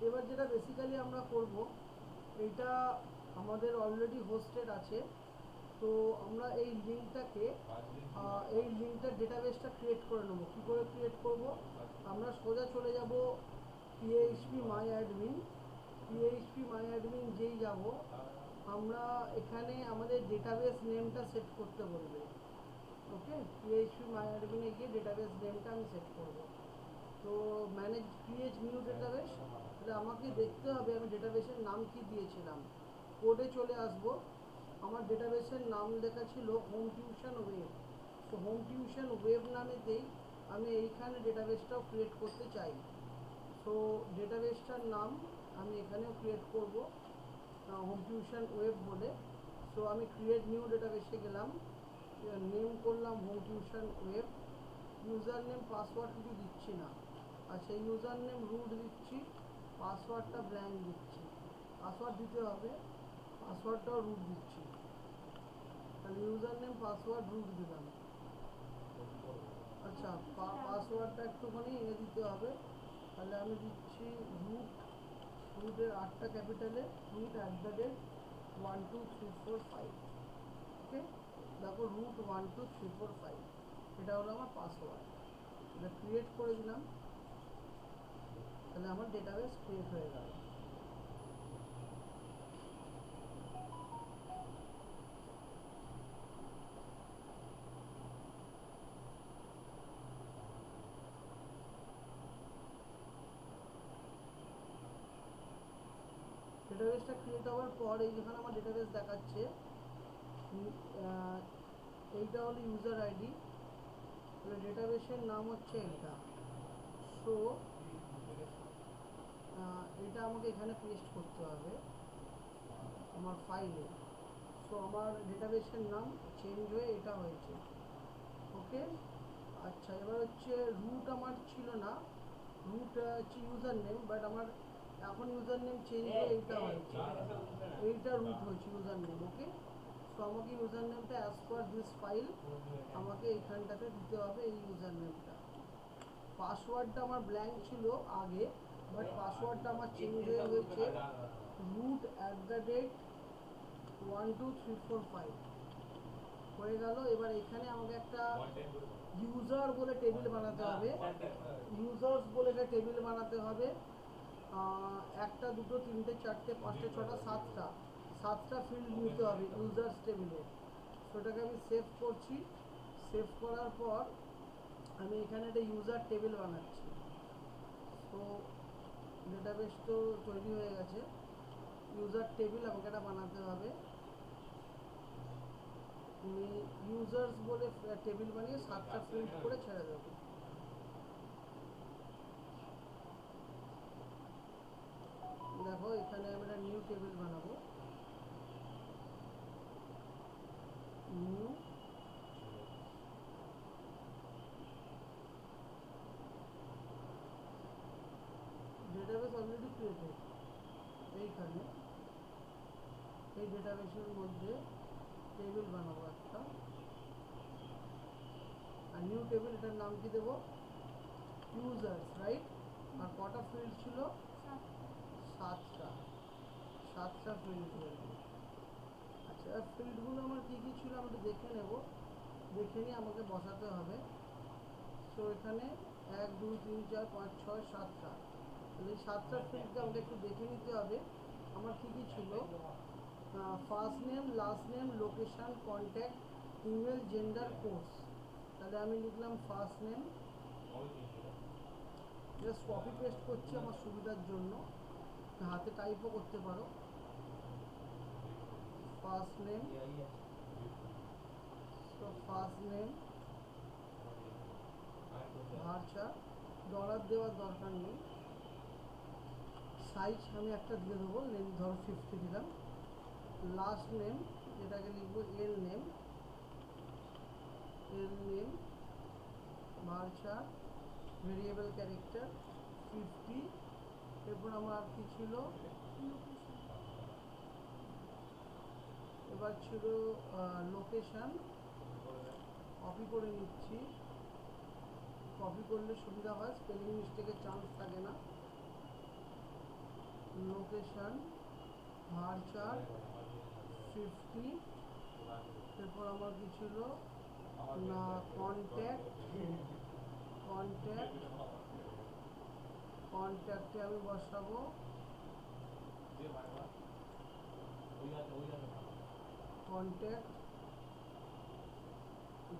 এবার যেটা বেসিক্যালি আমরা করব, এটা আমাদের অলরেডি হোস্টেড আছে। তো আমরা এই লিঙ্কটার ডেটাবেসটা ক্রিয়েট করে নেবো। কী করে ক্রিয়েট করব? আমরা সোজা চলে যাব পিএইচপি মাই অ্যাডমিন যেই যাব, আমরা এখানে আমাদের ডেটাবেস নেমটা সেট করতে বলবে। ওকে, পিএইচপি মাই অ্যাডমিনে গিয়ে ডেটাবেস নেমটা আমি সেট করব। তো ম্যানেজ ক্রিয়েট নিউ ডেটাবেস, তাহলে আমাকে দেখতে হবে আমি ডেটাবেসের নাম কি দিয়েছিলাম। কোডে চলে আসব, আমার ডেটাবেসের নাম লেখা ছিল হোম টিউশন ওয়েব। তো হোম টিউশন ওয়েব নামেতেই আমি এইখানে ডেটাবেসটাও ক্রিয়েট করতে চাই। সো ডেটাবেসটার নাম আমি এখানেও ক্রিয়েট করব হোম টিউশন ওয়েব বলে। সো আমি ক্রিয়েট নিউ ডেটাবেসে গেলাম, নেম করলাম home tuition web. User name password কিছু দিচ্ছি না, আচ্ছা ইউজার নেম রুট দিচ্ছি, পাসওয়ার্ডটা ব্ল্যাঙ্ক দিচ্ছি। পাসওয়ার্ড দিতে হবে, পাসওয়ার্ডটাও রুট দিচ্ছি। তাহলে ইউজার নেম পাসওয়ার্ড রুট দিলাম। আচ্ছা পাসওয়ার্ডটা একটুখানি দিতে হবে, তাহলে আমি দিচ্ছি রুটের 8টা ক্যাপিটালে, root@1234 5। ওকে, দেখো root1234 5, এটা হলো আমার পাসওয়ার্ড। এটা ক্রিয়েট করে দিলাম, তাহলে আমার ডেটাবেস ক্রিয়েট হয়ে গেল। ডেটাবেসটা ক্রিয়েট হওয়ার পর এই যেখানে আমার ডেটাবেস দেখাচ্ছে, এইটা হলো ইউজার আইডি, তাহলে ডেটাবেসের নাম হচ্ছে এটা। সো এটা আমাকে এখানে পেস্ট করতে হবে আমার ফাইলে। সো আমার ডেটাবেসের নাম চেঞ্জ হয়ে এটা হয়েছে। ওকে, আচ্ছা এবার হচ্ছে রুট আমার ছিল না, রুট হচ্ছে ইউজার নেম, বাট আমার এখন ইউজার নেম চেঞ্জ হয়ে এইটা হয়েছে, এইটা রুট হয়েছে ইউজার নেম। ওকে, সো আমাকে ইউজার নেমটা অ্যাজ পার দিস ফাইল আমাকে এইখানটাতে দিতে হবে, এই ইউজার নেমটা। পাসওয়ার্ডটা আমার ব্ল্যাঙ্ক ছিল আগে, বাট পাসওয়ার্ডটা আমার চেঞ্জ হয়ে হয়েছে root@1234 5 হয়ে গেল। এবার এখানে আমাকে একটা ইউজার বলে টেবিল বানাতে হবে, ইউজার্স বলে একটা টেবিল বানাতে হবে। একটা দুটো তিনটে চারটে পাঁচটা ছটা সাতটা ফিল্ড নিতে হবে ইউজার্স টেবিলে। সেটাকে আমি সেভ করছি, সেভ করার পর আমি এখানে একটা ইউজার টেবিল বানাচ্ছি। তো ডেটাবেস তো তৈরি হয়ে গেছে, ইউজার টেবিল আমাকে এটা বানাতে হবে। আমি ইউজার্স বলে টেবিল বানিয়ে 7টা ফিল্ড করে ছেড়ে দেবো। দেখো এখানে আমি একটা নিউ টেবিল বানাবো, নিউ ডেটাবেস অলরেডি ক্রিয়েটেড। এইখানে এই ডেটাবেসের মধ্যে টেবিল বানাবো একটা, আর নিউ টেবিল, এটার নাম কি দেবো? Users, right. আর কটা ফিল্ড ছিল? 7টা, 7টা ফিল্ড রয়েছে। আচ্ছা ফিল্ডগুলো আমার কী কী ছিল আমি একটু দেখে নেব, দেখে নিয়ে আমাকে বসাতে হবে। সো এখানে 1 2 3 4 5 6 7টা, তাহলে এই 7টা ফিল্ডকে আমাকে একটু দেখে নিতে হবে আমার কী কী ছিল। First name, last name, location, contact, email, gender, course. তাহলে আমি লিখলাম first name, just copy paste করছি আমার সুবিধার জন্য, হাতে টাইপও করতে পারো। First name, so first name ভার্চা, ডলার দেওয়ার দরকার নেই। সাইজ আমি একটা দিয়ে দেবো, লেন্থ ধরো 50 দিলাম। লাস্ট নেম, যেটাকে লিখবো এল নেম, ভার্চা ভেরিয়েবল ক্যারেক্টার 50। এরপর আমার আর কি ছিল, এবার ছিল লোকেশান, কপি করে নিচ্ছি, কপি করলে সুবিধা হয়, স্পেলিং মিস্টেকের চান্স থাকে না। লোকেশন ভার্চার 50, এরপর আমার কি ছিল না কন্ট্যাক্টে আমি বসাবো কন্ট্যাক্ট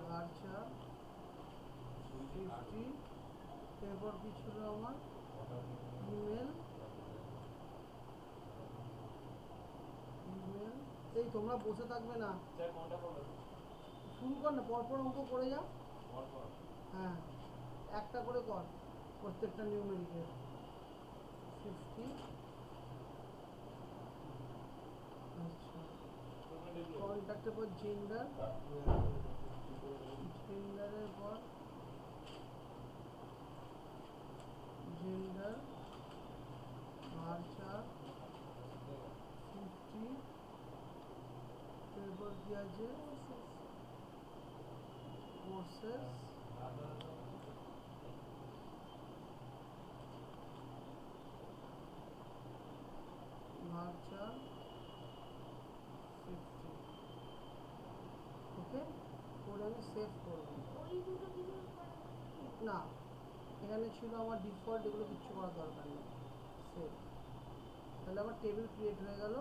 ভার্চার 50, এরপর কি ছিল আমার ইমেল এই তোমরা বসে থাকবে না, শুরু কর না, পরপর অঙ্ক করে যা। হ্যাঁ, একটা করে কর প্রত্যেকটা নিউমেরিকের 50। আচ্ছা, কন্ট্যাক্টের পর জেন্ডারের পর জেন্ডার ভার্চার 50, এরপর কি আছে কোর্সেস ভার্চার 50। ওকে, করে আমি সেভ করব। না, এখানে ছিল আমার ডিফল্ট, এগুলো কিচ্ছু করার দরকার নেই। সেভ, তাহলে আমার টেবিল ক্রিয়েট হয়ে গেল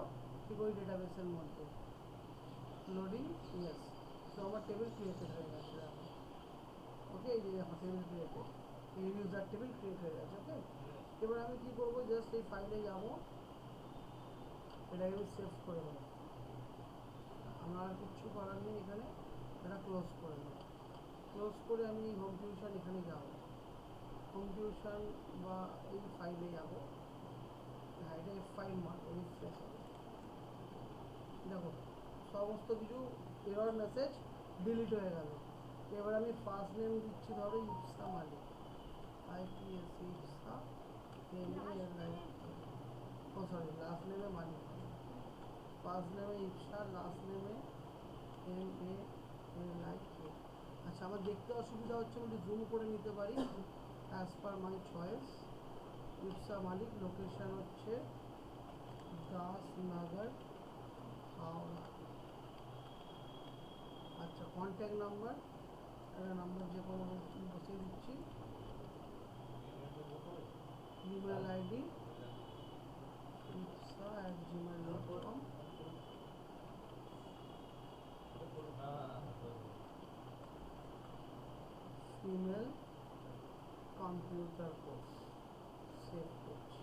ঠিক ওই ডেটাবেসের মধ্যে। লোডিং, ইয়েস, তো আমার টেবিল ক্রিয়েটেড হয়ে গেছে এখন। ওকে, এই যে দেখো টেবিল ক্রিয়েটেড, এই ইউজার টেবিল ক্রিয়েট হয়ে গেছে। ওকে, এবার আমি কি করব, জাস্ট এই ফাইলে যাব, এটা আমি সেভ করে দেবো। আমার আর কিচ্ছু করার নেই, এখানে এটা ক্লোজ করে দেবো। ক্লোজ করে আমি হোম টিউশন এখানে যাব, হোম টিউশন বা এই ফাইলে যাব। হ্যাঁ, এটা F5 মারবো, রিফ্রেশ হবে। দেখো সমস্ত কিছু এরর মেসেজ ডিলিট হয়ে গেল। এবার আমি ফার্স্ট নেম দিচ্ছি ধরো ইপসা মালিক, IPS ইপসা MALIK, ও সরি লাস্ট নেমে মালিক, ফার্স্ট নেমে ইপসা, লাস্ট নেমে MALIK। আচ্ছা, আমার দেখতে অসুবিধা হচ্ছে বলে জুম করে নিতে পারি, as per my choice. Ipsa Malik, location হচ্ছে দাসনগর, হাওড়া। আচ্ছা, কন্ট্যাক্ট নাম্বার, একটা নাম্বার যে কোনো বসিয়ে দিচ্ছি। Email ID ipsa@gmail.com, female computer course. Save করছি,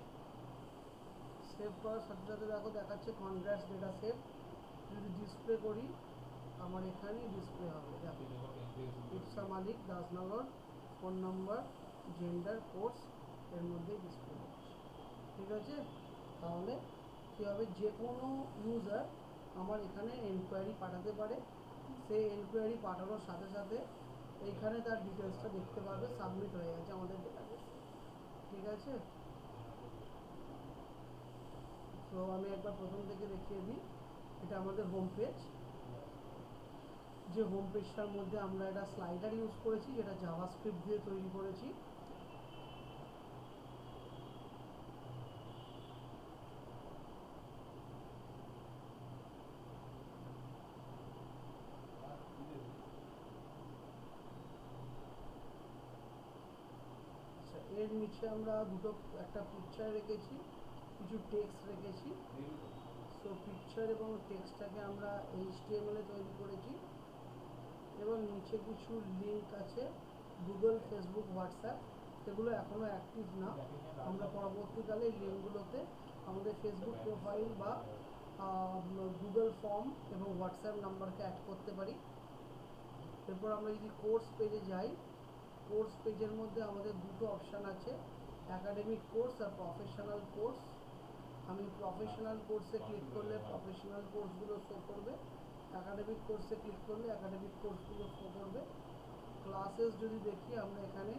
সেভ করার সাথে সাথে দেখো দেখাচ্ছে কনগ্রাটস ডেটা সেভ। যদি ডিসপ্লে করি আমার এখানেই ডিসপ্লে হবে, দেখো Ipsa Malik, Dasnagar, phone number, gender, course, এর মধ্যে ডিসপ্লে হচ্ছে। ঠিক আছে, তাহলে কী হবে, যে কোনো ইউজার আমার এখানে এনকোয়ারি পাঠাতে পারে, সেই এনকোয়ারি পাঠানোর সাথে সাথে এইখানে তার ডিটেলসটা দেখতে পাবে, সাবমিট হয়ে গেছে আমাদের ডেটাবেসে। ঠিক আছে, তো আমি একবার প্রথম থেকে দেখিয়ে দিই। এটা আমাদের হোম পেজ, যে হোম পেজটার মধ্যে আমরা একটা স্লাইডার ইউজ করেছি, যেটা জাভাস্ক্রিপ্ট দিয়ে তৈরি করেছি। আচ্ছা, এর নিচে আমরা একটা পিকচার রেখেছি, কিছু টেক্সট রেখেছি। সো পিকচার এবং টেক্সটটাকে আমরা HTML এ তৈরি করেছি, এবং নিচে কিছু লিঙ্ক আছে, গুগল, ফেসবুক, হোয়াটসঅ্যাপ, সেগুলো এখনও অ্যাক্টিভ না। আমরা পরবর্তীকালে এই লিঙ্কগুলোতে আমাদের ফেসবুক প্রোফাইল বা গুগল ফর্ম এবং হোয়াটসঅ্যাপ নাম্বারকে অ্যাড করতে পারি। এরপর আমরা যদি কোর্স পেজে যাই, কোর্স পেজের মধ্যে আমাদের দুটো অপশান আছে, অ্যাকাডেমিক কোর্স আর প্রফেশনাল কোর্স। আমি প্রফেশনাল কোর্সে ক্লিক করলে প্রফেশনাল কোর্সগুলো শো করবে, অ্যাকাডেমিক কোর্সে ক্লিক করলে অ্যাকাডেমিক কোর্সগুলো শো করবে। ক্লাসেস যদি দেখি আমরা এখানে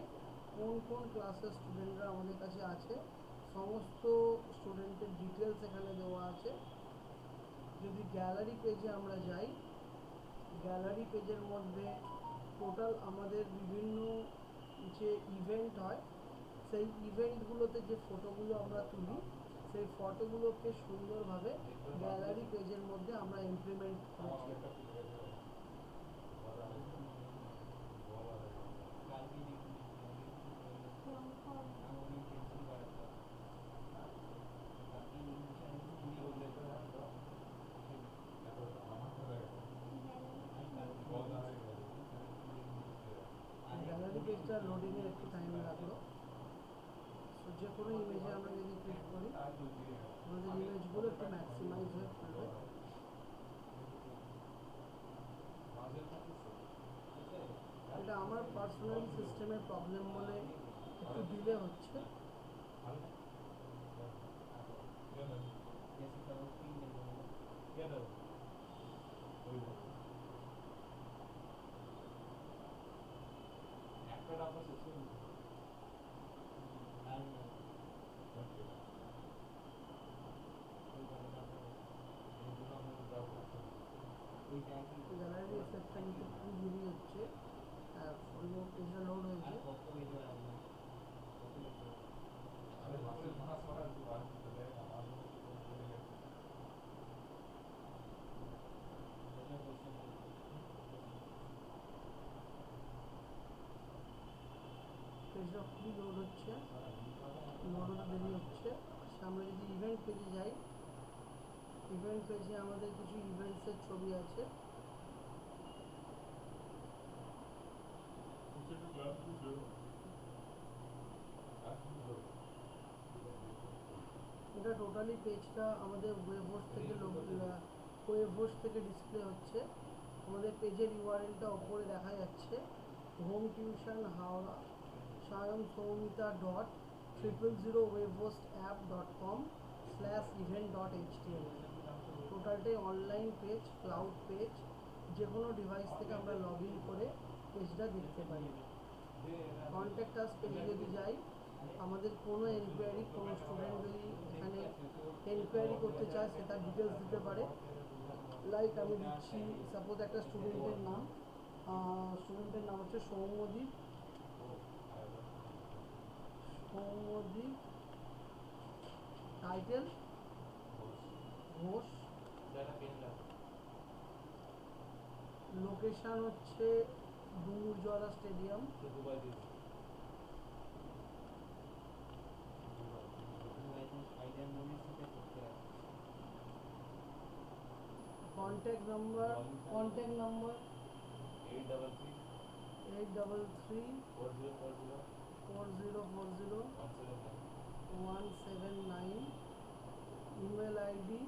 কোন কোন ক্লাসের স্টুডেন্টরা আমাদের কাছে আছে, সমস্ত স্টুডেন্টের ডিটেলস এখানে দেওয়া আছে। যদি গ্যালারি পেজে আমরা যাই, গ্যালারি পেজের মধ্যে টোটাল আমাদের বিভিন্ন যে ইভেন্ট হয়, সেই ইভেন্টগুলোতে যে ফটোগুলো আমরা তুলি, সেই ফটোগুলোকে সুন্দরভাবে গ্যালারি পেজের মধ্যে আমরা ইমপ্লিমেন্ট করেছি। গ্যালারি পেজটা লোডিংয়ে একটু টাইম লাগলো। তো যে কোনো ইমেজে আমরা যদি ক্লিক করি আমাদের ইমেজগুলো একটু ম্যাক্সিমাইজ হয়ে খুলবে। এটা আমার পার্সোনাল সিস্টেমের প্রবলেম বলে একটু ডিলে হচ্ছে। গ্যালারি এফেক্টটা কিন্তু খুব দেরি হচ্ছে। পেজটা লোড হয়েছে। পেজটা খুবই লোড হচ্ছে, লোড হতে দেরি হচ্ছে। আমরা যদি ইভেন্ট পেজে যাই, ইভেন্ট পেজে আমাদের কিছু ইভেন্টসের ছবি আছে। এটা টোটালি পেজটা আমাদের ওয়েব হোস্ট থেকে ডিসপ্লে হচ্ছে। আমাদের পেজের ইউআরএলটা ওপরে দেখা যাচ্ছে, home tuition Howrah Sayan Soumita .webhostapp.com/event.html। টোটালটাই অনলাইন পেজ, ক্লাউড পেজ। যে কোনো ডিভাইস থেকে আমরা লগ ইন করে পেজটা দেখতে পারি। কন্ট্যাক্ট আস পেজে যদি যাই, আমাদের কোনো এনকোয়ারি, কোনো স্টুডেন্ট যদি এখানে এনকোয়ারি করতে চায় সে তার ডিটেলস দিতে পারে। লাইক আমি দিচ্ছি সাপোজ একটা স্টুডেন্টের নাম হচ্ছে সৌম্যদীপ টাইটেল ঘোষ, লোকেশান হচ্ছে Dumurjala stadium, contact number 833-4040-179, email ID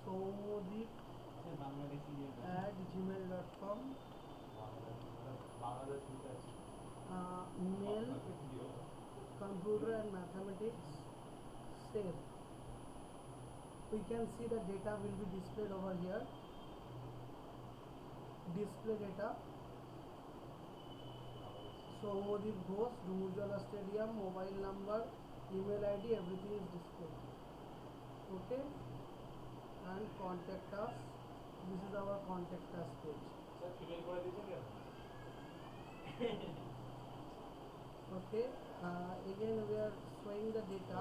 soumodip@gmail.com, mail computer and mathematics, save. We can see the data will be displayed over here. Display data, Soumodip Ghosh, Dumurjala Stadium, mobile number, email ID, everything is displayed. Okay, and contact us. This is our contact us page. Okay, again we are showing the data.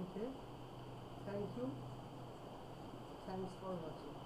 Okay, thank you, thanks for watching.